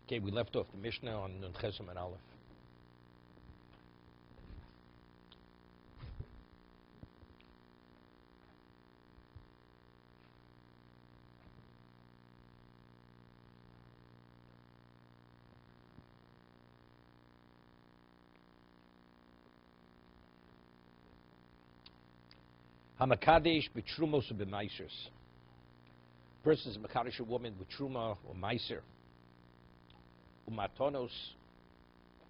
Okay, we left off the Mishnah on Nun Chesem and Aleph. Hamakadesh b'trumos u'b'maisers. Person is makadesh a woman with truma or meiser, umatonos,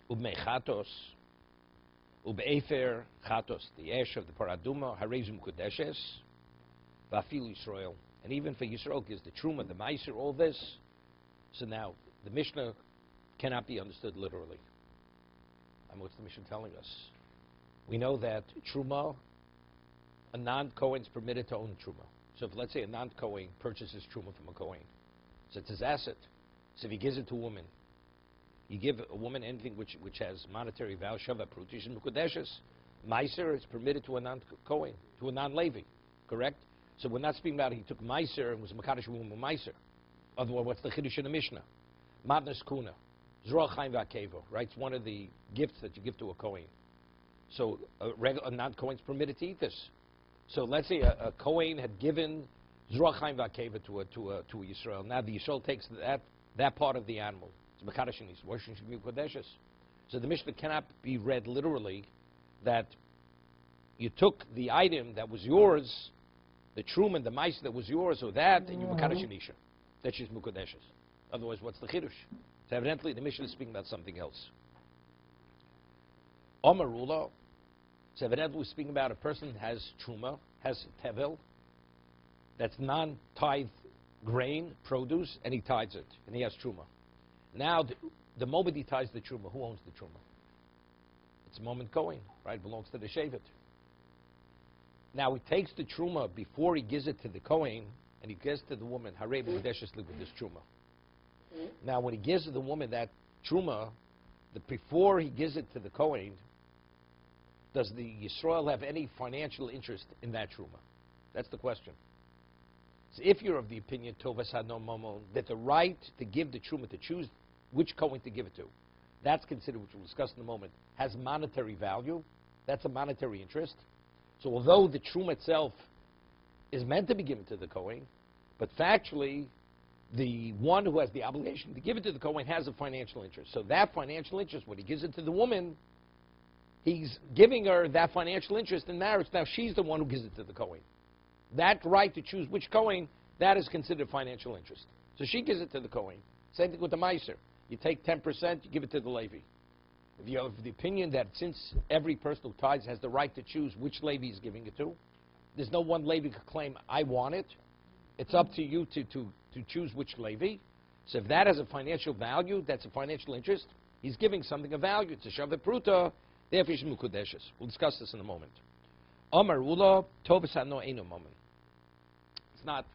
u'mechatos, u'be'efer chatos, the ash of the paraduma, harezum kudeshes, v'afil Yisrael, and even for Yisrael gives the truma, the meiser, all this. So now the Mishnah cannot be understood literally. And what's the Mishnah telling us? We know that truma, a non-Kohen is permitted to own truma. So if, let's say, a non-Kohen purchases truma from a Kohen, so it's his asset. So if he gives it to a woman, you give a woman anything which has monetary value, shava prutish and mukudeshes, meiser is permitted to a non-Kohen, to a non-Levi, correct? So we're not speaking about he took meiser and was makadosh woman with meiser. Otherwise, what's the chiddush in the Mishnah? Matnas kuna, zroch chaim v'akevo, right? It's one of the gifts that you give to a Kohen. So a non-Kohen is permitted to eat this. So let's say a Kohen had given Zruach Chaim V'Akeva to a Yisrael. Now the Yisrael takes that part of the animal. It's Mekadosh and Yisrael. Should be Kodeshes. So the Mishnah cannot be read literally that you took the item that was yours, the Trum and the Mice that was yours, or that, and you Mekadosh and Isha. That's just Mukadeshes. Otherwise, what's the Chiddush? So evidently the Mishnah is speaking about something else. Omer Rula. So evidently we're speaking about a person has truma, has tevel, that's non-tithe grain, produce, and he tithes it, and he has truma. Now, the moment he tithes the truma, who owns the truma? It's a moment Kohen, right? It belongs to the Shevet. Now, he takes the truma before he gives it to the Kohen, and he gives to the woman, Harei B'Kodeshes with this truma. Now, when he gives to the woman that truma, before he gives it to the Kohen, does the Yisrael have any financial interest in that truma? That's the question. So if you're of the opinion, Tovas Hadno Momon, that the right to give the truma, to choose which Kohen to give it to, that's considered, which we'll discuss in a moment, has monetary value. That's a monetary interest. So although the truma itself is meant to be given to the Kohen, but factually, the one who has the obligation to give it to the Kohen has a financial interest. So that financial interest, when he gives it to the woman, he's giving her that financial interest in marriage. Now she's the one who gives it to the Kohen. That right to choose which Kohen, that is considered financial interest. So she gives it to the Kohen. Same thing with the Meiser. You take 10%, you give it to the Levi. If you have the opinion that since every person who tithes has the right to choose which Levi he's giving it to, there's no one Levi could claim, I want it. It's up to you to choose which Levi. So if that has a financial value, that's a financial interest, he's giving something of value. It's a Shaveh Pruta. Therefore, we'll discuss this in a moment. Amar Ula, Tovas Hano Eino Moment. It's not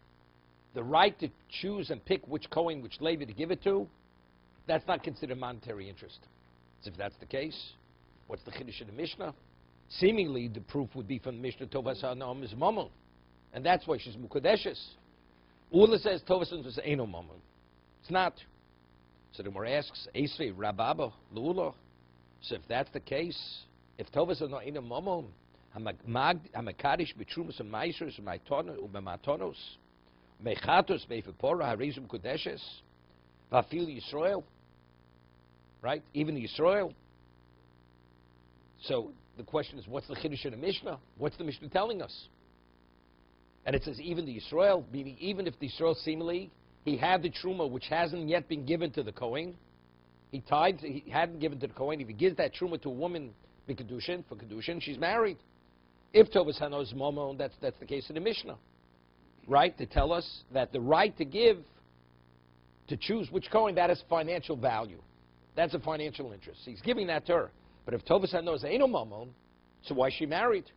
the right to choose and pick which Kohen, which Levi to give it to. That's not considered monetary interest. So if that's the case, what's the Chiddush in the Mishnah? Seemingly, the proof would be from the Mishnah, Tovas Hano is Momon. And that's why she's Mukadeshes. Ula says, Tovas Hano is Eino Momon. It's not. So the Gemara asks, Esrei Rababa Lula. So if that's the case, if Tovas are not in a momon, Hamakadish betrumas and meisers, umematonos, mechatos beifepora, harezum kudeshes, vafil Yisrael, right? Even Yisrael. So the question is, what's the chiddush in the Mishnah? What's the Mishnah telling us? And it says even the Yisrael, meaning even if the Yisrael seemingly he had the truma which hasn't yet been given to the Kohen. He tithes, he hadn't given to the Kohen. If he gives that truma to a woman for kiddushin, she's married. If Tovas Hano is Momon, that's the case of the Mishnah. Right? To tell us that the right to give, to choose which Kohen, that is financial value. That's a financial interest. He's giving that to her. But if Tovas Hano is Eino Momon, so why is she married?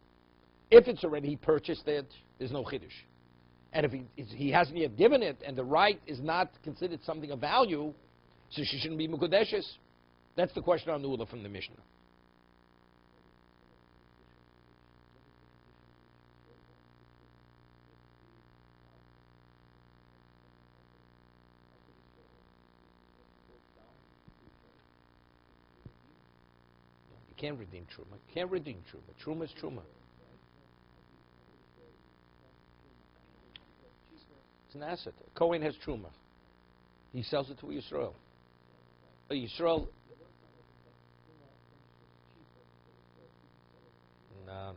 If it's already he purchased it, there's no chiddush. And if he hasn't yet given it, and the right is not considered something of value, so she shouldn't be Mukadeshes. That's the question on the Ula from the Mishnah. can't redeem truma. Can't redeem truma. Truma is truma. It's an asset. A Kohen has truma. He sells it to a Yisrael. A Yisrael. No.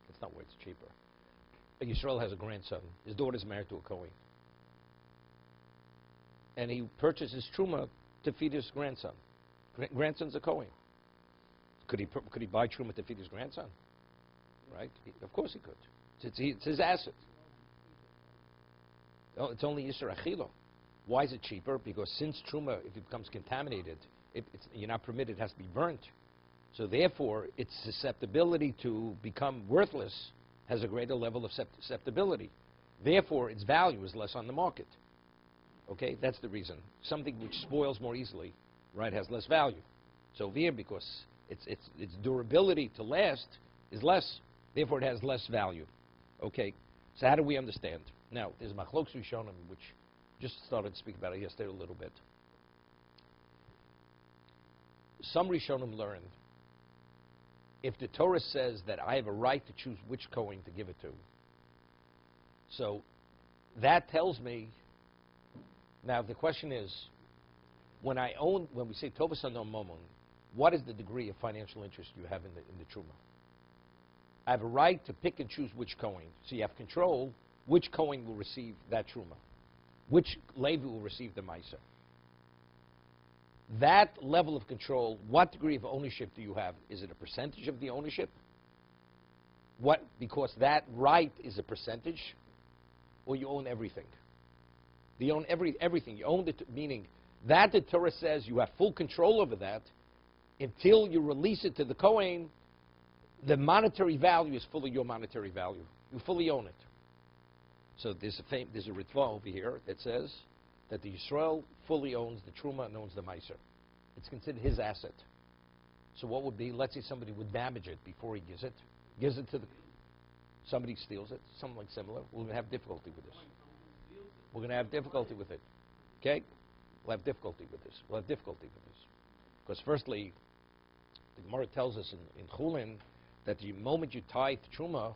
That's not where it's cheaper. A Yisrael has a grandson. His daughter's married to a Kohen. And he purchases truma to feed his grandson. Grandson's a Kohen. Could he buy truma to feed his grandson? Right? Of course he could. It's his asset. Oh, it's only Yisra Achilo. Why is it cheaper? Because since truma, if it becomes contaminated, you're not permitted, it has to be burnt. So therefore, its susceptibility to become worthless has a greater level of susceptibility. Therefore, its value is less on the market. Okay, that's the reason. Something which spoils more easily, right, has less value. So here, because its durability to last is less, therefore it has less value. Okay, so how do we understand? Now, there's Machlokes Rishonim, which just started to speak about it yesterday a little bit. Some Rishonim learned, if the Torah says that I have a right to choose which Kohen to give it to, so that tells me. Now the question is, when we say Tovas Anom Momon, what is the degree of financial interest you have in the truma? I have a right to pick and choose which Kohen. So you have control which Kohen will receive that truma, which Levi will receive the Meiser. That level of control, what degree of ownership do you have? Is it a percentage of the ownership? Because that right is a percentage, or you own everything? You own everything. You own meaning that the Torah says you have full control over that until you release it to the Kohen. The monetary value is fully your monetary value. You fully own it. So there's a ritva over here that says that the Yisrael fully owns the truma and owns the meiser. It's considered his asset. So what would be? Let's say somebody would damage it before he gives it to somebody steals it, something like similar. We're going to have difficulty with this. We're going to have difficulty with it. Okay? We'll have difficulty with this. Because firstly, the Gemara tells us in Chulin that the moment you tithe truma,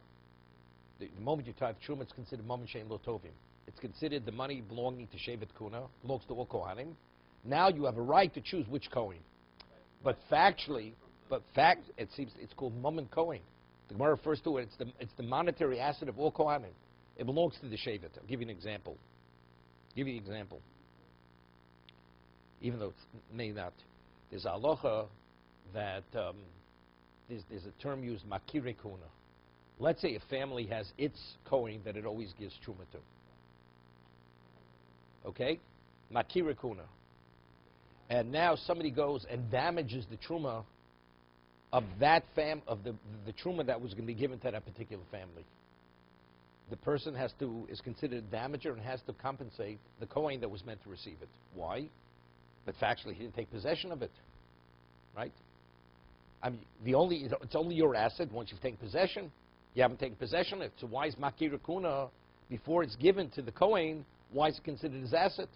it's considered Mammon Shein Lo Tovim. It's considered the money belonging to Shevet Kuna, belongs to all Kohanim. Now you have a right to choose which Kohen. But factually, it seems it's called Mammon Kohen. The Gemara refers to it, it's the monetary asset of all Kohanim. It belongs to the Shevet. I'll give you an example. Even though it may not. There's a halacha that there's a term used, makire kuna. Let's say a family has its Kohen that it always gives truma to. Okay? Makire kuna. And now somebody goes and damages the truma of that the truma that was going to be given to that particular family. The person is considered a damager and has to compensate the Kohen that was meant to receive it. Why? But factually, he didn't take possession of it, right? I mean, it's only your asset once you've taken possession. You haven't taken possession of it. So why is Makir Kuna, before it's given to the Kohen, why is it considered his asset?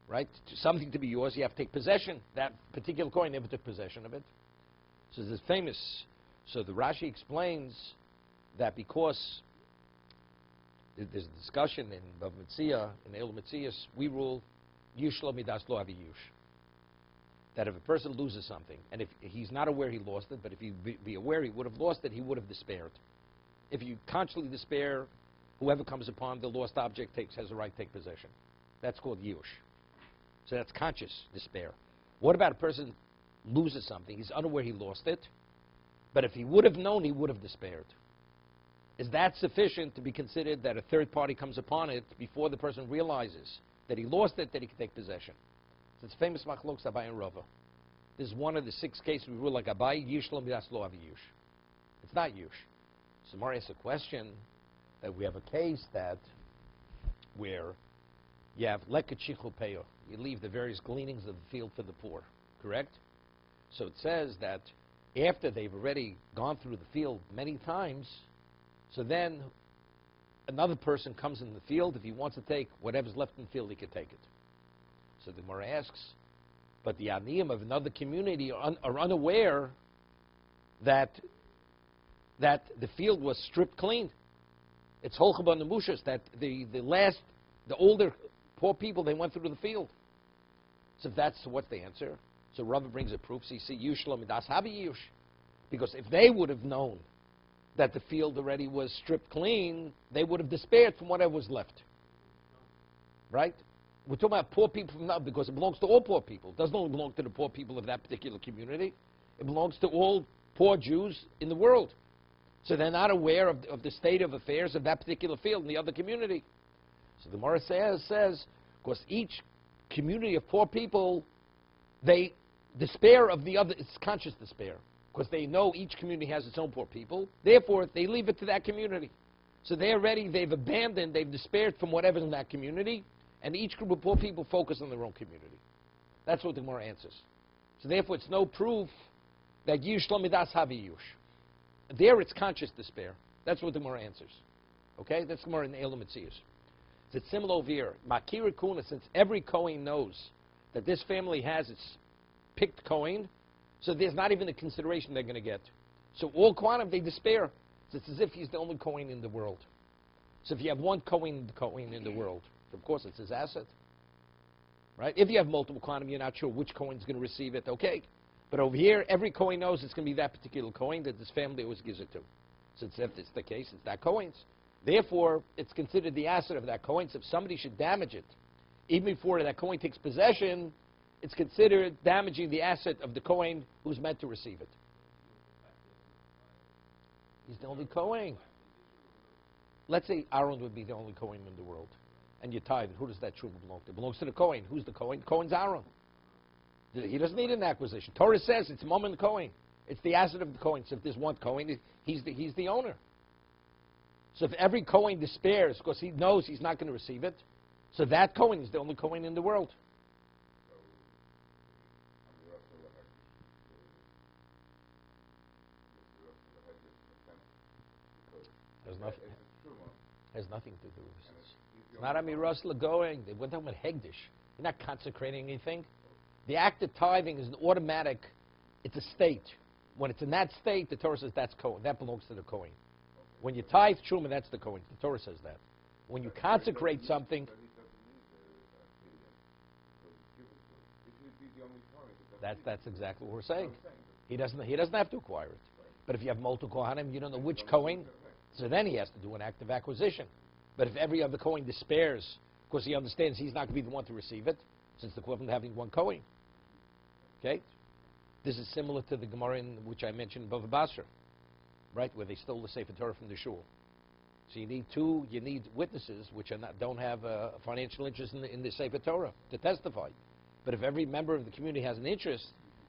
Right? Something to be yours, you have to take possession. That particular Kohen never took possession of it. So this is famous. So the Rashi explains that because there's a discussion in Bava Metzia, in El Metzias, we rule Yush lo midas lo avi yush. That if a person loses something, and if he's not aware he lost it, but if he be aware he would have lost it, he would have despaired. If you consciously despair, whoever comes upon the lost object has a right to take possession. That's called yush. So that's conscious despair. What about a person loses something, he's unaware he lost it, but if he would have known, he would have despaired? Is that sufficient to be considered that a third party comes upon it before the person realizes that he lost it, that he can take possession? So it's famous machlokes Abai and Rava. This is one of the 6 cases we rule like Abai, Yush lo midas lo avi yush. It's not yush. So Mara asks a question that we have a case where you have leket shichul peyo. You leave the various gleanings of the field for the poor, correct? So it says that after they've already gone through the field many times, so then another person comes in the field. If he wants to take whatever's left in the field, he can take it. So the Gemara asks, But the aniyim of another community are unaware that the field was stripped clean. It's holchaban nemushas that the older poor people, they went through the field. So that's what's the answer. So Rava brings a proof. So you see, yushla midas habi yush, because if they would have known that the field already was stripped clean, they would have despaired from whatever was left. Right? We're talking about poor people from now because it belongs to all poor people. It doesn't only belong to the poor people of that particular community. It belongs to all poor Jews in the world. So they're not aware of the state of affairs of that particular field in the other community. So the Gemara says, because each community of poor people, they despair of the other, it's conscious despair, because they know each community has its own poor people. Therefore, they leave it to that community. So they've abandoned, they've despaired from whatever's in that community, and each group of poor people focus on their own community. That's what the Gemara answers. So therefore, it's no proof that Yush Lamidas Havi Yush. There, it's conscious despair. That's what the Gemara answers. Okay? That's the Gemara in the Elam Metzius. It's similar over here. Makira Kuna, since every Kohen knows that this family has its picked Kohen, so there's not even a consideration they're going to get. So all Kohanim, they despair. So it's as if he's the only Kohen in the world. So if you have one Kohen in the world, of course it's his asset. Right? If you have multiple Kohanim, you're not sure which Kohen is going to receive it, okay. But over here, every Kohen knows it's going to be that particular Kohen that this family always gives it to. So if it's the case, it's that Kohen's. Therefore, it's considered the asset of that Kohen. So if somebody should damage it, even before that Kohen takes possession, it's considered damaging the asset of the Kohen who's meant to receive it. He's the only Kohen. Let's say Aaron would be the only Kohen in the world. And you tithe it. Who does that truma belong to? It belongs to the Kohen. Who's the Kohen? Kohen's Aaron. He doesn't need an acquisition. Torah says it's Mom and Kohen. It's the asset of the Kohen. So if there's one Kohen, he's the owner. So if every Kohen despairs because he knows he's not going to receive it, so that Kohen is the only Kohen in the world. Has nothing to do with this. It's not Amiras Lagoing. We're talking about Hegdish. You're not consecrating anything. The act of tithing is an automatic, it's a state. When it's in that state, the Torah says that's Kohen. That belongs to the Kohen. When you tithe Truma, that's the Kohen. The Torah says that. When you consecrate something, that's exactly what we're saying. He doesn't have to acquire it. But if you have multiple Kohanim, you don't know which Kohen, so then he has to do an act of acquisition. But if every other Kohen despairs because he understands he's not going to be the one to receive it, since the equivalent of having one Kohen. Okay? This is similar to the Gemara in which I mentioned Bava Basra, right, where they stole the Sefer Torah from the shul. So you need witnesses which don't have a financial interest in the Sefer Torah to testify. But if every member of the community has an interest,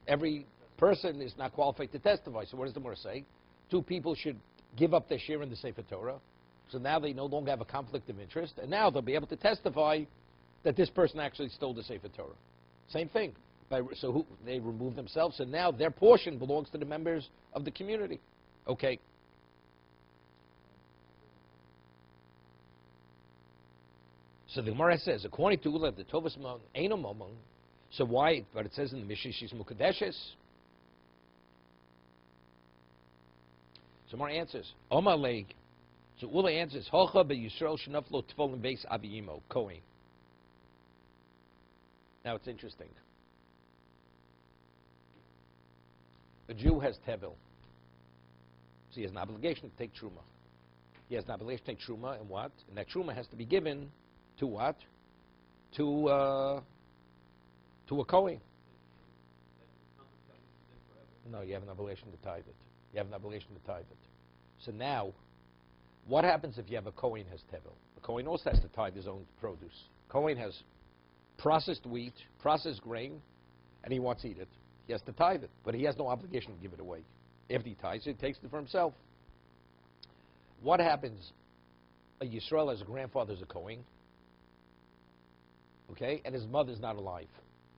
every person is not qualified to testify. So what does the Gemara say? Two people should give up their share in the Sefer Torah. So now they no longer have a conflict of interest, and now they'll be able to testify that this person actually stole the Sefer Torah. Same thing. They remove themselves, and now their portion belongs to the members of the community. Okay. So the Gemara says, according to Ula, the Tovas Eino Momon, so why, but it says in the Mishnah, she's Mukadeshes. So Gemara answers, Omar Leg. So Ula answers, Hocha be Yisrael Shenaflo Tfolim Beis Abiyimo, Kohen. Now it's interesting. A Jew has Tevil. So he has an obligation to take Truma. He has an obligation to take Truma, and what? And that Truma has to be given to what? To a Kohen. No, you have an obligation to tithe it. You have an obligation to tithe it. So now, what happens if you have a Kohen has Tevil? The Kohen also has to tithe his own produce. Kohen has processed wheat, processed grain, and he wants to eat it. He has to tithe it, but he has no obligation to give it away. If he tithes it, he takes it for himself. What happens? A Yisrael has a grandfather as a Kohen, okay, and his mother's not alive.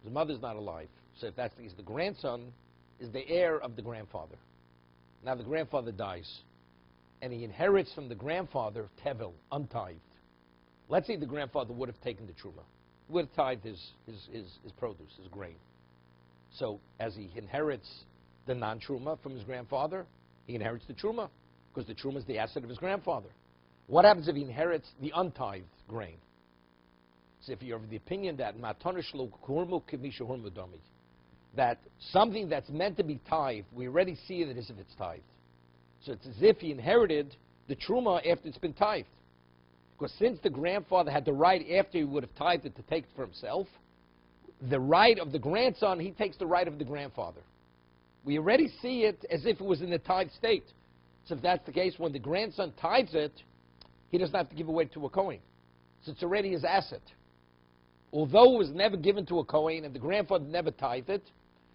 His mother's not alive. So if that's the case, the grandson is the heir of the grandfather. Now the grandfather dies, and he inherits from the grandfather Tevil, untithed. Let's say the grandfather would have taken the Truma, would have tithed his produce, his grain. So as he inherits the non-truma from his grandfather, he inherits the truma, because the truma is the asset of his grandfather. What happens if he inherits the untithed grain? So if you're of the opinion that that something that's meant to be tithed, we already see it as if it's tithed. So it's as if he inherited the truma after it's been tithed. Because since the grandfather had the right after he would have tithed it to take it for himself, the right of the grandson, he takes the right of the grandfather. We already see it as if it was in the tithe state. So if that's the case, when the grandson tithes it, he doesn't have to give away to a Kohen. So it's already his asset. Although it was never given to a Kohen and the grandfather never tithed it,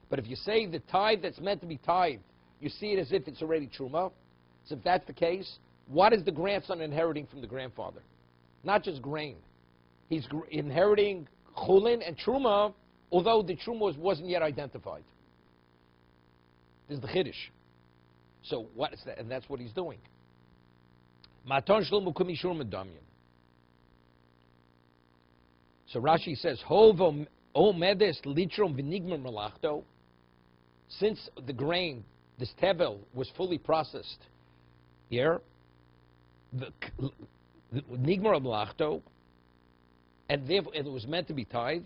but if you say the tithe that's meant to be tithed, you see it as if it's already truma. So if that's the case, what is the grandson inheriting from the grandfather? Not just grain. He's inheriting chulin and truma, although the truma wasn't yet identified. This is the chiddush. So what is that? And that's what he's doing. Maton shlomu kumishur medamyan. So Rashi says, Hovo omedes litrom v'nigmar melachto. Since the grain, this tevel, was fully processed here, the nigmar melachto, and therefore it was meant to be tithed.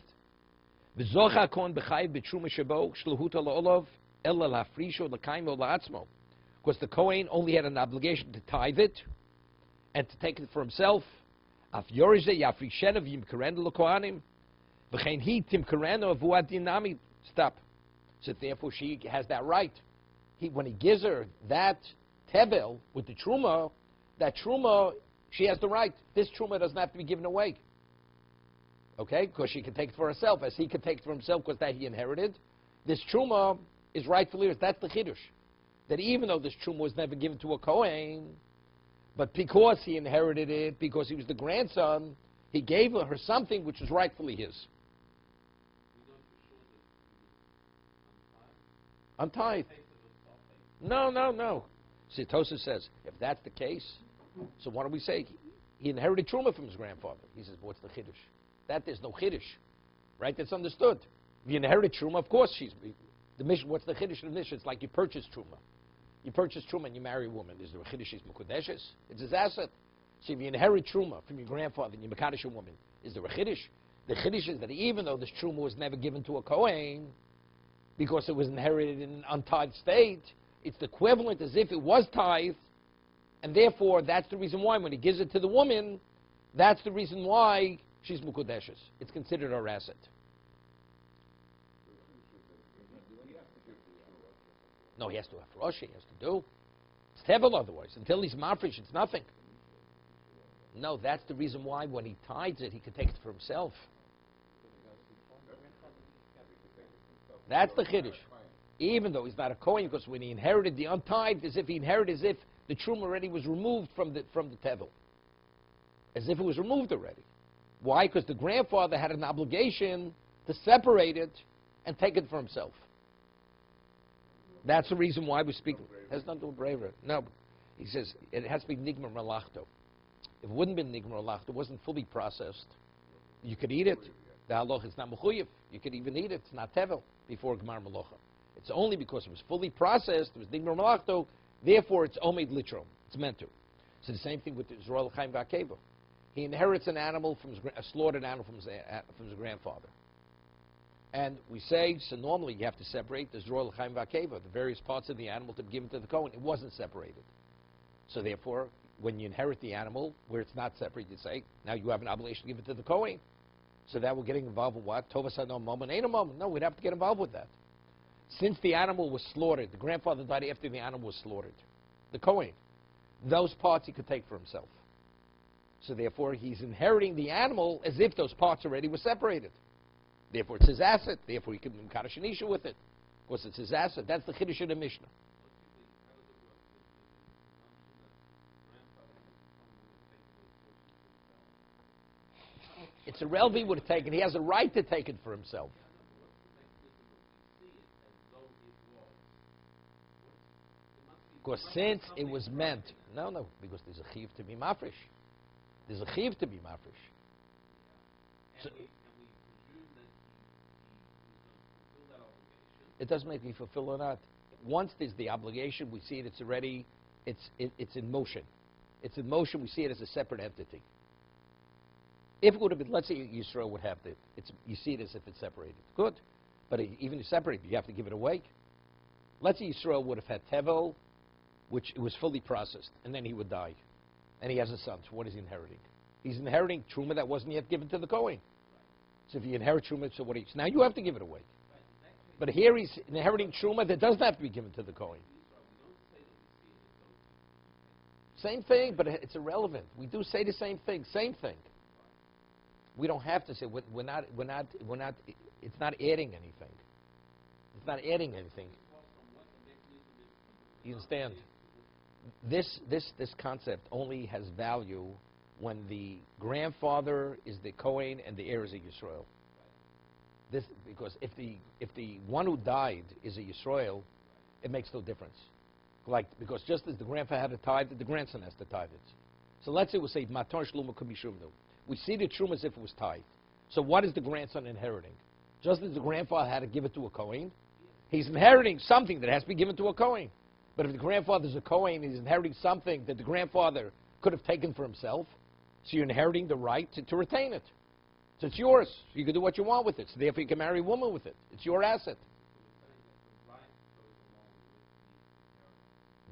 V'zocha kon b'chayiv b'truma shebo shluhuta la'olov ella la'frisho l'kaimo la'atzmo. Because the Kohen only had an obligation to tithe it and to take it for himself. Af yorze yafrishena v'yimkarenu l'kohanim v'chein hi timkarenu avuad dinami. Stop. So therefore she has that right. When he gives her that tevel with the truma, that truma, she has the right. This truma doesn't have to be given away. Okay? Because she can take it for herself, as he could take it for himself because that he inherited. This truma is rightfully his. That's the chiddush. That even though this truma was never given to a Kohen, but because he inherited it, because he was the grandson, he gave her something which was rightfully his. Untithed. No. See, Tosa says, if that's the case, so what do we say? He inherited truma from his grandfather. He says, what's the chiddush? That there's no chiddush. Right? That's understood. If you inherited truma, of course she's... The mission, what's the chiddush of the mission? It's like you purchase truma. You purchase truma and you marry a woman. Is there a chiddush? She's mekudeshes? It's his asset. So if you inherit truma from your grandfather and you mekadesh a woman, is there a chiddush? The chiddush is that even though this truma was never given to a Kohen, because it was inherited in an untithed state, it's the equivalent as if it was tithed, and therefore that's the reason why when he gives it to the woman, that's the reason why she's mekudeshes. It's considered her asset. No, he has to have Rosh, he has to do. It's tevel otherwise. Until he's mafresh, it's nothing. No, that's the reason why when he tithes it, he can take it for himself. That's the chiddush. Even though he's not a Kohen, because when he inherited the untithed, as if he inherited as if the truma already was removed from the tevel. As if it was removed already. Why? Because the grandfather had an obligation to separate it and take it for himself. That's the reason why we speak. It has nothing to do with braver. No. He says it has to be nigmar melachto. If it wouldn't be nigmar melachto, it wasn't fully processed, you could eat it. The halacha is not mechuyev. You could even eat it. It's not tevel before gemar melacha. It's only because it was fully processed, it was nigmar melachto, therefore it's omed litrom. It's meant to. So the same thing with the Zroel Chaim V'Akeva. He inherits an animal from a slaughtered animal from his grandfather. And we say, so normally you have to separate the Zroel Chaim V'Akeva, the various parts of the animal to be given to the Kohen. It wasn't separated. So therefore, when you inherit the animal where it's not separated, you say, now you have an obligation to give it to the Kohen. So that we're getting involved with what? Tovas no moment, ain't a moment. No, we'd have to get involved with that. Since the animal was slaughtered, the grandfather died after the animal was slaughtered. The Kohen. Those parts he could take for himself. So therefore, he's inheriting the animal as if those parts already were separated. Therefore, it's his asset. Therefore, he can do Kaddish and Isha with it. Of course, it's his asset. That's the Chiddush of the Mishnah. It's a relevant he would have taken. He has a right to take it for himself. Because since it was meant, no, because there's a chiv to be mafresh. There's a chiv to be mafresh. So, It doesn't make me fulfill or not. Once there's the obligation, we see it. It's already. It's in motion. It's in motion. We see it as a separate entity. If it would have been, let's say Yisrael would have you see it as if it's separated. Good. But even if separated, you have to give it away. Let's say Yisrael would have had Tevel, which it was fully processed, and then he would die. And he has a son. So what is he inheriting? He's inheriting Truma that wasn't yet given to the Kohen. So if you inherit Truma, so what? Now you have to give it away. But here he's inheriting Truma that doesn't have to be given to the Kohen. Same thing, but it's irrelevant. We do say the same thing. Same thing. We don't have to say we're not. It's not adding anything. It's not adding anything. You understand? This concept only has value when the grandfather is the Kohen and the heir is a Yisrael. Because if the one who died is a Yisrael, it makes no difference. Because just as the grandfather had to tithe, the grandson has to tithe it. So let's say we say Maton Shluma Kumishumnu. We see the Truma as if it was tithe. So what is the grandson inheriting? Just as the grandfather had to give it to a Kohen, he's inheriting something that has to be given to a Kohen. But if the grandfather's a Kohen, he's inheriting something that the grandfather could have taken for himself. So you're inheriting the right to retain it. So it's yours. You can do what you want with it. So therefore you can marry a woman with it. It's your asset.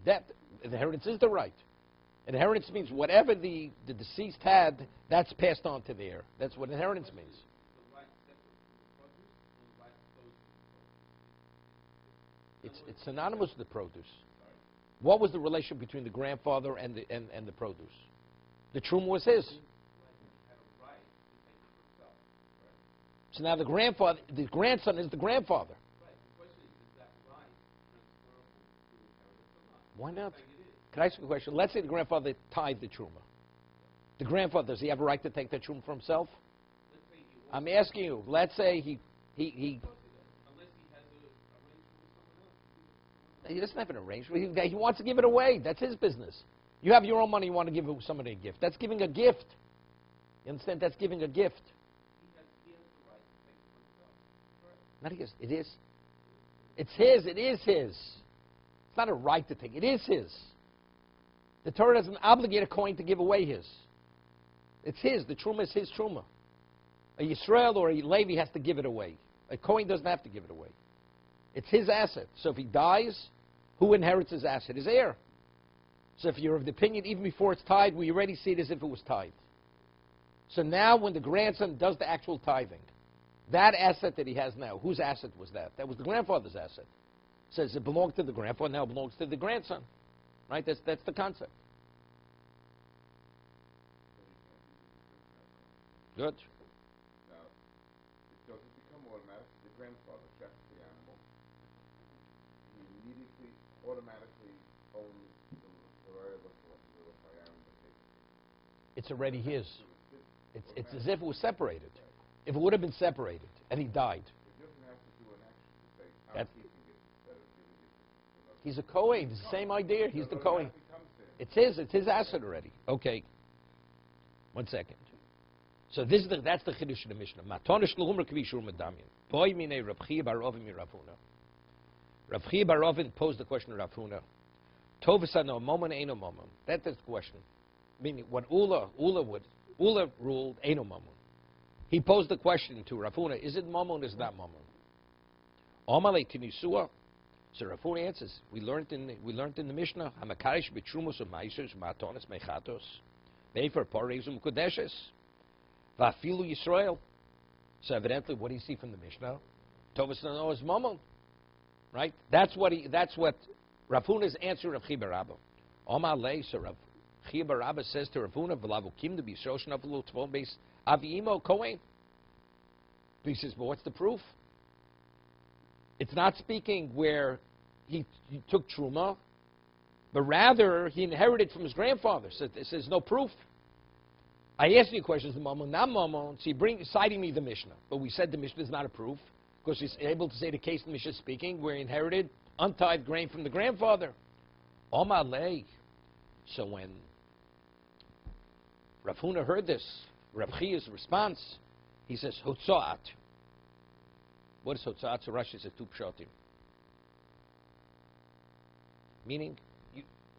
That inheritance is the right. Inheritance means whatever the deceased had, that's passed on to the heir. That's what inheritance means. It's synonymous with the produce. What was the relation between the grandfather and the produce? The truma was his. So now the grandson is the grandfather. Why not? Can I ask you a question? Let's say the grandfather tithed the truma. The grandfather, does he have a right to take that truma for himself? I'm asking you. Let's say he doesn't have an arrangement. He wants to give it away. That's his business. You have your own money. You want to give somebody a gift. That's giving a gift. You understand? That's giving a gift. Not his. It is. It's his. It is his. It's not a right to take. It is his. The Torah doesn't obligate a Kohen to give away his. It's his. The truma is his truma. A Yisrael or a Levi has to give it away. A Kohen doesn't have to give it away. It's his asset. So if he dies, who inherits his asset? His heir. So if you're of the opinion, even before it's tithed, we already see it as if it was tithed. So now when the grandson does the actual tithing, that asset that he has now, whose asset was that? That was the grandfather's asset. Says it belonged to the grandfather, now it belongs to the grandson. Right? That's the concept. Good. Now, does it become automatic? The grandfather checks the animal. He immediately, automatically owns the right of the It's already his. It's as if it was separated. If it would have been separated and he died. It doesn't have to do an action to say, I'm keeping it instead of giving it to He's a Kohen. It's the same idea. He's the Kohen. It's his asset already. Okay. 1 second. So that's the kiddushin of Mishnah. Matonish l'humra k'vishur medamyan. Boy minei Rav Chia bar Rovin mi Rav Huna. Rav Chia bar Rovin posed the question to Rav Huna. Tovasa no momon eino momon. That's the question. Meaning what Ula ruled eino momon. He posed the question to Rav Huna, is it momon, is it not momon? Omale tinisua. So Rav Huna answers, we learned in the Mishnah, Hamakarish b'trumos u'maisers ma'atonis mechatos be'efer pareizum kodeshes va'afilu Yisrael. So evidently, what do you see from the Mishnah? Tovas no is momon, right? That's what Rav Huna's answer Rav Chia bar Abba. Omale, so Rav Chia bar Abba says to Rav Huna, v'lavukim to be shoshen afilu tvon beis aviimo kohen. He says, but what's the proof? It's not speaking where he took truma, but rather he inherited from his grandfather. So it says no proof. I asked you a question, is the mamon, not mamon. So you citing me the Mishnah, but we said the Mishnah is not a proof because he's able to say the case the Mishnah is speaking where he inherited untied grain from the grandfather. Omalei. So when Rav Huna heard this, Rav Chia's response, he says, Hotzoat. What is Hotzoat? So Rashi says two pshatim. Meaning,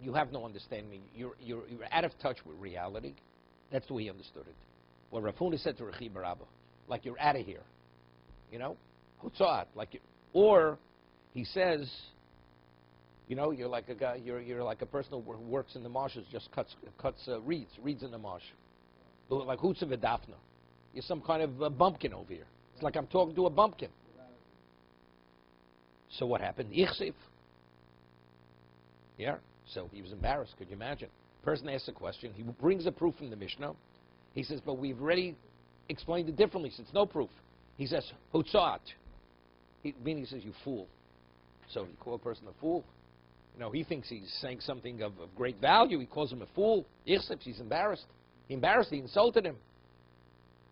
you have no understanding. You're out of touch with reality. That's the way he understood it. Well, Rav Huna said to Rechi Barabba, like you're out of here. You know? Hutzat, like you, or he says, you know, you're like a guy, you're like a person who works in the marshes, just cuts reeds in the marsh. Like Hutza V'Dafna. You're some kind of a bumpkin over here. It's like I'm talking to a bumpkin. So what happened? Ichsif. Yeah. So he was embarrassed. Could you imagine? Person asks a question. He brings a proof from the Mishnah. He says, but we've already explained it differently since no proof. He says, Hutzat. Meaning he says, you fool. So you call a person a fool? You know, he thinks he's saying something of great value. He calls him a fool. Ichsif, he's embarrassed. He insulted him.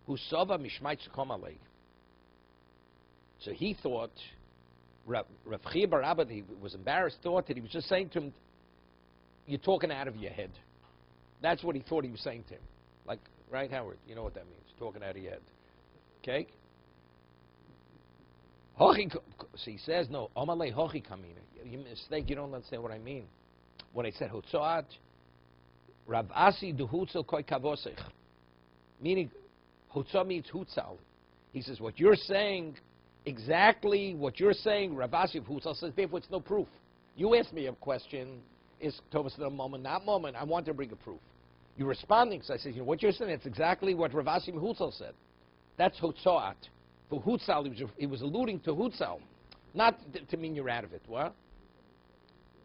Husava mishmait shekom alei. So he thought, Rav Chia Barabba, he was embarrassed, thought that he was just saying to him, you're talking out of your head. That's what he thought he was saying to him. Like, right, Howard? You know what that means, talking out of your head. Okay? So he says, no, Omalei Hochi Kamina. You mistake, you don't understand what I mean. When I said Hutzoat, Rav Asi du Hutzel Koi Kavosech. Meaning, Hutzah means Hutzal. He says, what you're saying, exactly what you're saying, Rav Asi of Hutzal says, therefore it's no proof. You asked me a question, is Tovas the moment, not moment, I want to bring a proof. You're responding, so I said, you know, what you're saying, it's exactly what Rav Asi of Hutzal said. That's Hutzoat. For Hutzal, he was alluding to Hutzal, not to mean you're out of it. What?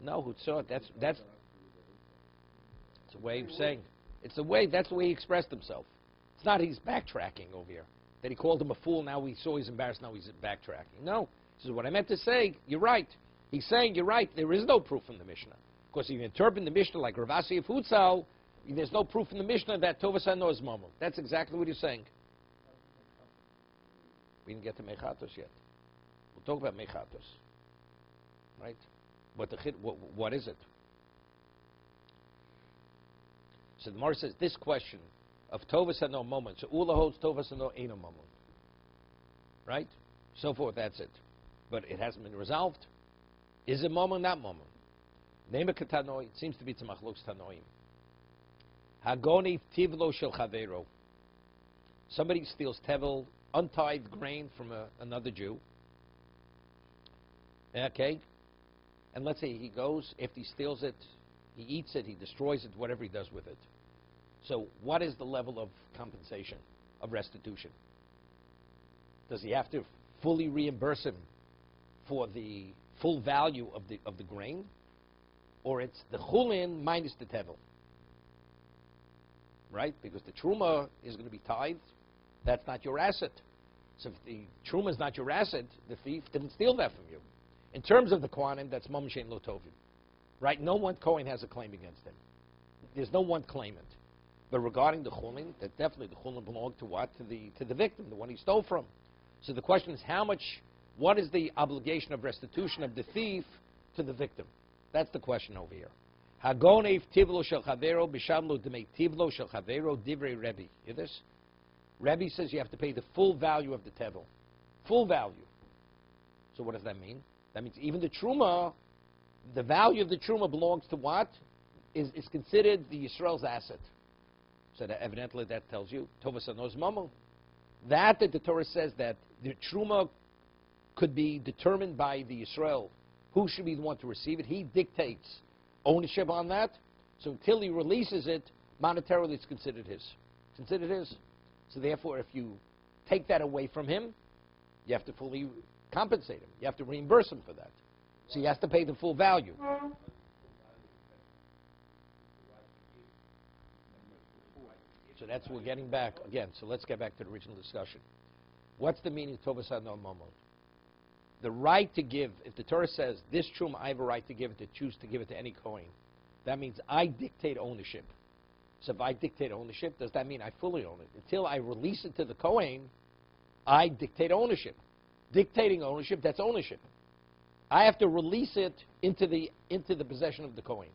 No, Hutzoat, that's it's a way of saying. It's the way, that's the way he expressed himself. It's not he's backtracking over here. That he called him a fool, now we saw he's embarrassed, now he's backtracking. No. He says, what I meant to say, you're right. He's saying, you're right, there is no proof in the Mishnah. Because if you interpret the Mishnah like Rav Asi of Hutzal, there's no proof in the Mishnah that Tovas HaNo is Momo. That's exactly what he's saying. We didn't get to Mechatos yet. We'll talk about Mechatos. Right? What is it? So the Gemara says this question of Tovas HaNo moment. So Ula holds Tovas HaNo Eino moment. Right? So forth, that's it. But it hasn't been resolved. Is it moment, not moment? Name a Katanoi, it seems to be Tzemachloks Tanoim. Hagoni Tivlo Shel Chavero. Somebody steals Tevel, untithed grain from another Jew. Okay? And let's say he goes, if he steals it, he eats it, he destroys it, whatever he does with it. So what is the level of compensation, of restitution? Does he have to fully reimburse him for the full value of the grain? Or it's the chulin minus the tevel? Right? Because the truma is going to be tithed. That's not your asset. So if the truma is not your asset, the thief didn't steal that from you. In terms of the quantum, that's mom shein lo tovim. Right? No one Kohen has a claim against him. There's no one claimant. But regarding the chulin, that definitely the chulin belonged to what? To the victim, the one he stole from. So the question is what is the obligation of restitution of the thief to the victim? That's the question over here. Hagonev tivlo shel chavero b'shamlo demei tivlo shel chavero divrei Rebbe. Hear this? Rebbe says you have to pay the full value of the tevel. Full value. So what does that mean? That means even the truma, the value of the truma belongs to what? Is considered the Yisrael's asset. So that evidently that tells you, Tovas HaNo is Momo. That the Torah says that the truma could be determined by the Yisrael. Who should be the one to receive it? He dictates ownership on that. So until he releases it, monetarily it's considered his. Considered his. So therefore, if you take that away from him, you have to fully compensate him. You have to reimburse him for that. So he has to pay the full value. So that's we're getting back again. So let's get back to the original discussion. What's the meaning of Tovas HaNo Momot? The right to give, if the Torah says, this truma, I have a right to give it, to choose to give it to any Kohen, that means I dictate ownership. So if I dictate ownership, does that mean I fully own it? Until I release it to the Kohen, I dictate ownership. Dictating ownership, that's ownership. I have to release it into the possession of the Kohen.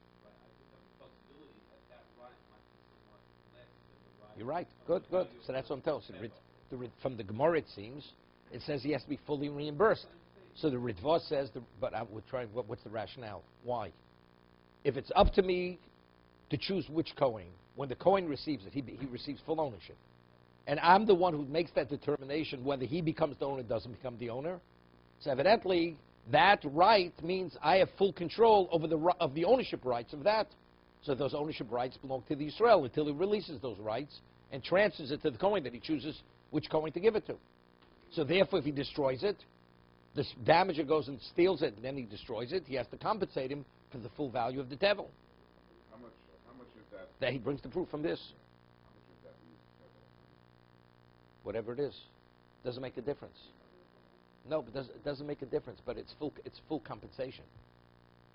You're right. Good, good. So that's what I'm telling you. From the Gemara, it seems, it says he has to be fully reimbursed. So the Ritva says, but we're trying, what's the rationale? Why? if it's up to me to choose which Kohen, when the Kohen receives it, he receives full ownership. And I'm the one who makes that determination whether he becomes the owner or doesn't become the owner. So evidently, that right means I have full control over the ownership rights of that. So those ownership rights belong to the Yisrael until he releases those rights and transfers it to the Kohen that he chooses which Kohen to give it to. So therefore, if he destroys it, this damager goes and steals it, and then he destroys it, he has to compensate him for the full value of the devil. How much is that? That he brings the proof from this. How much is that? Whatever it is. Doesn't make a difference. No, but it doesn't make a difference, but it's full compensation.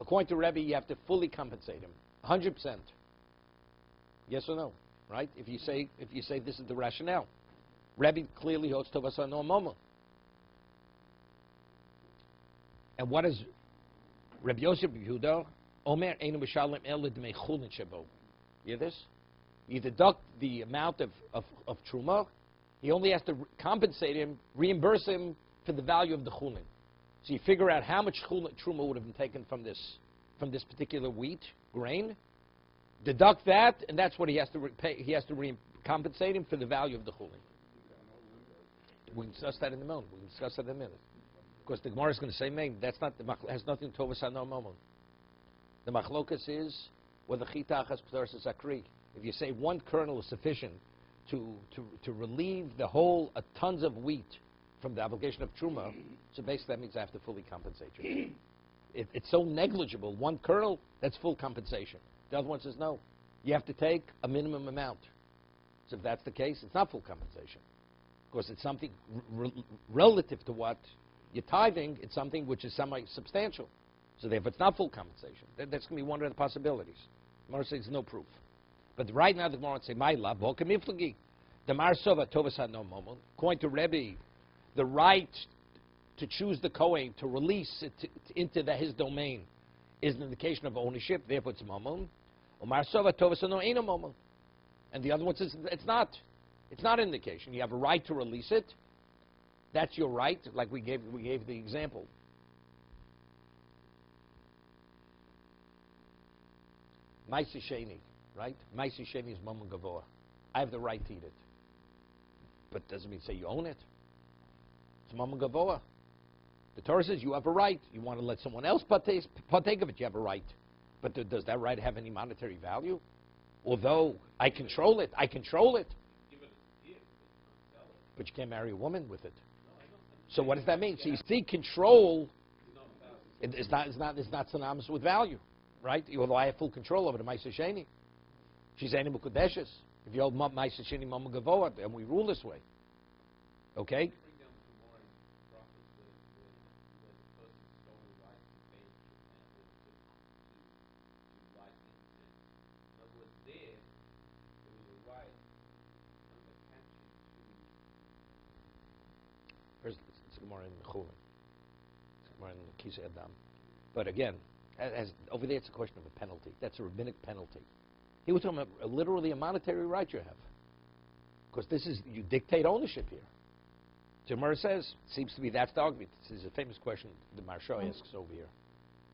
According to Rebbe, you have to fully compensate him. 100%. Yes or no? Right? If you say this is the rationale. Rebbe clearly holds Tovas no Momo. And what is Rabbi Yosef Yehuda? Omer einu mishalem el d'mei chulin shebo. You hear this? You deduct the amount of truma. He only has to compensate him, reimburse him for the value of the chulin. So you figure out how much truma would have been taken from this particular wheat grain. Deduct that, and that's what he has to pay. He has to compensate him for the value of the chulin. We can discuss that in a moment. We can discuss that in a minute. Because the Gemara is going to say, "Man, that's not has nothing to do with no moment." The machlokas is whether chitachas parshas zakri. If you say one kernel is sufficient to relieve the whole tons of wheat from the obligation of truma, so basically that means I have to fully compensate you. It's so negligible. One kernel, that's full compensation. The other one says no. You have to take a minimum amount. So if that's the case, it's not full compensation. Of course, it's something relative to what you're tithing. It's something which is semi-substantial. So therefore, it's not full compensation. That's going to be one of the possibilities. The Gemara says no proof. But right now, the Gemara would say, "My love, the Mar Sova Tovas no moment." According to Rebbe, the right to choose the Kohen to release it into his domain is an indication of ownership. Therefore, it's mamon. Omar Sova Tovas no eno mamon. And the other one says it's not. It's not an indication. You have a right to release it. That's your right. Like we gave the example. Maisi Sheni, right? Maisi Sheni is mamon gavoa. I have the right to eat it. But doesn't mean say you own it. It's mamon gavoa. The Torah says you have a right. You want to let someone else partake of it, you have a right. But does that right have any monetary value? Although I control it. But you can't marry a woman with it. So what does that mean? So you see, control is not synonymous with value, right? Although I have full control over the Ma'aseh Sheni. She's animal kodeshes. If you hold Ma'aseh Sheni Mama Gavoa, and we rule this way. Okay? It's Gemara in Chulin. It's Gemara in Kisei Adam. But again, over there it's a question of a penalty. That's a rabbinic penalty. He was talking about literally a monetary right you have. Because you dictate ownership here. So Gemara says, seems to be that's the argument. This is a famous question the Maharsha asks over here.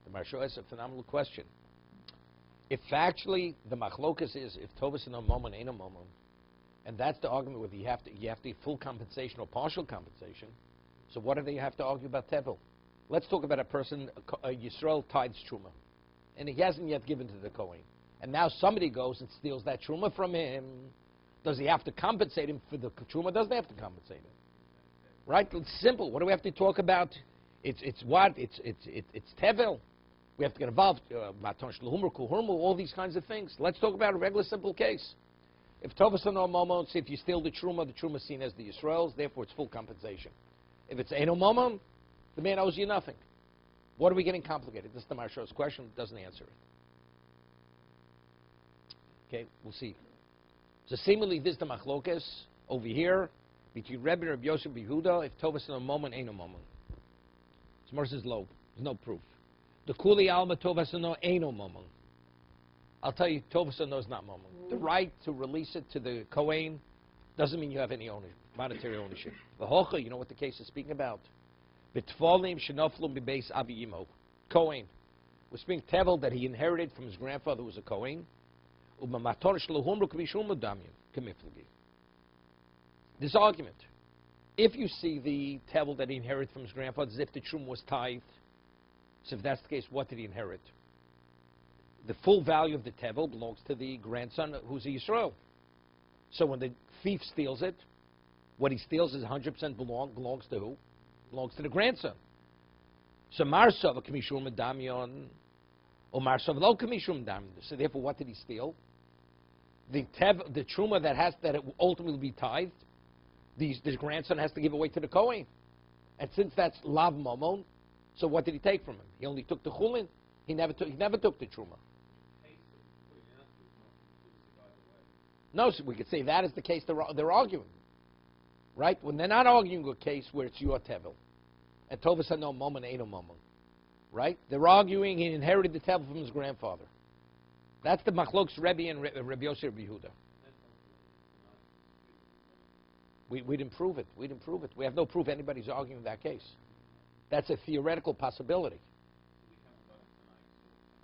The Maharsha asks a phenomenal question. If factually the machlokas is if Tovas no momon ain't a momon, and that's the argument whether you have to get full compensation or partial compensation. So what do they have to argue about Tevel? Let's talk about a person, a Yisrael tithes truma, and he hasn't yet given to the Kohen, and now somebody goes and steals that truma from him. Does he have to compensate him for the truma? Doesn't have to compensate him, right? It's simple. What do we have to talk about? It's Tevel. We have to get involved. All these kinds of things. Let's talk about a regular simple case. If Tovas no momon, if you steal the truma is seen as the Yisrael's, therefore it's full compensation. If it's eno momon, the man owes you nothing. What are we getting complicated? This is the Maharsha's question. Doesn't answer it. Okay, we'll see. So seemingly this is the machlokas over here between Rebbe and Rabbi Yosef Yehuda. If Tovas no momon, eno momon. Smar says low. There's no proof. The kuli alma Tovas no eno momon. I'll tell you, Tovas no is not momon. The right to release it to the Kohen doesn't mean you have any ownership, monetary ownership. The hocha, you know what the case is speaking about? Bitfolim shenoflum bebeis aviyimo. Kohen, We're speaking tevel that he inherited from his grandfather who was a Kohen. This argument, if you see the tevel that he inherited from his grandfather as if the truma was tithed, so if that's the case, what did he inherit? The full value of the tevel belongs to the grandson who's a Yisrael. So when the thief steals it, what he steals is 100% belongs to who? Belongs to the grandson. So Marsav Kamishum Damion or Marsav Lo Kamishum Damion. So therefore, what did he steal? The truma that it will ultimately be tithed, this grandson has to give away to the Kohen. And since that's Lav Momon, so what did he take from him? He only took the Chulin. He never took the truma. No, so we could say that is the case they're arguing. Right? When they're not arguing a case where it's your tevel. And Tova said no moment, ain't no moment. Right? They're arguing he inherited the tevel from his grandfather. That's the Machlokes Rebbe and Rabbi Yossi Rabbi Yehuda. We didn't prove it. We didn't prove it. We have no proof anybody's arguing that case. That's a theoretical possibility.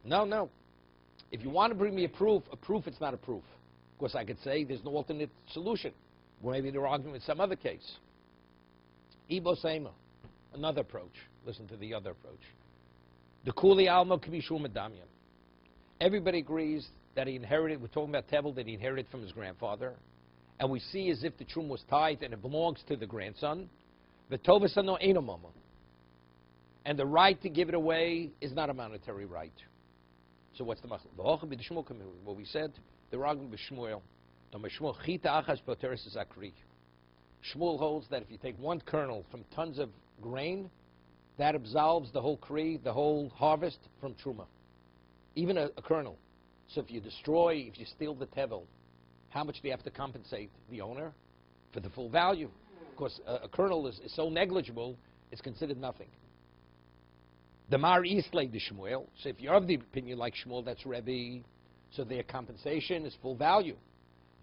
No. If you want to bring me a proof, it's not a proof. Of course, I could say there's no alternate solution. Well, maybe they're arguing with some other case. Ibo Seima, another approach. Listen to the other approach. The Kuli Alma Kibishum Adamian. Everybody agrees that he inherited, we're talking about Tevel, that he inherited from his grandfather. And we see as if the Trum was tithed and it belongs to the grandson. The Tovasano Enomama. And the right to give it away is not a monetary right. So what's the Machlok? What we said, they're arguing with Shmuel. Shmuel holds that if you take one kernel from tons of grain, that absolves the whole kri, the whole harvest from truma. Even a kernel. So if you steal the tevel, how much do you have to compensate the owner? For the full value. Of course, a kernel is so negligible, it's considered nothing. The Mar Islay de Shmuel. So if you're of the opinion like Shmuel, that's Rebbe, so their compensation is full value.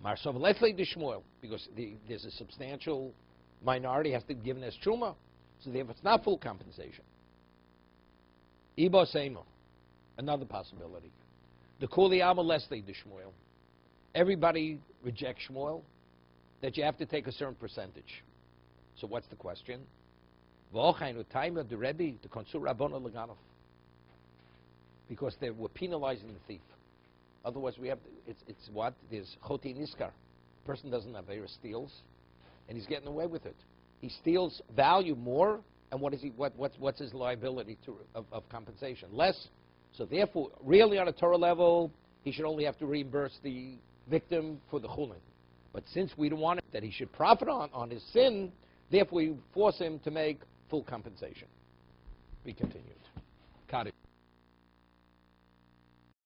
Mar Sovletlay de Shmuel, because there's a substantial minority has to be given as truma, so therefore it's not full compensation. Ibo Seimo, another possibility. The Kuli Alma Lesley de Shmuel. Everybody rejects Shmuel, that you have to take a certain percentage. So what's the question? Because they were penalizing the thief. Otherwise, it's what? There's choti niskar. The person doesn't have Avera, steals, and he's getting away with it. He steals value more, and what's his liability of compensation? Less. So therefore, really on a Torah level, he should only have to reimburse the victim for the chulin. But since we don't want it, that he should profit on his sin, therefore we force him to make full compensation. We continued.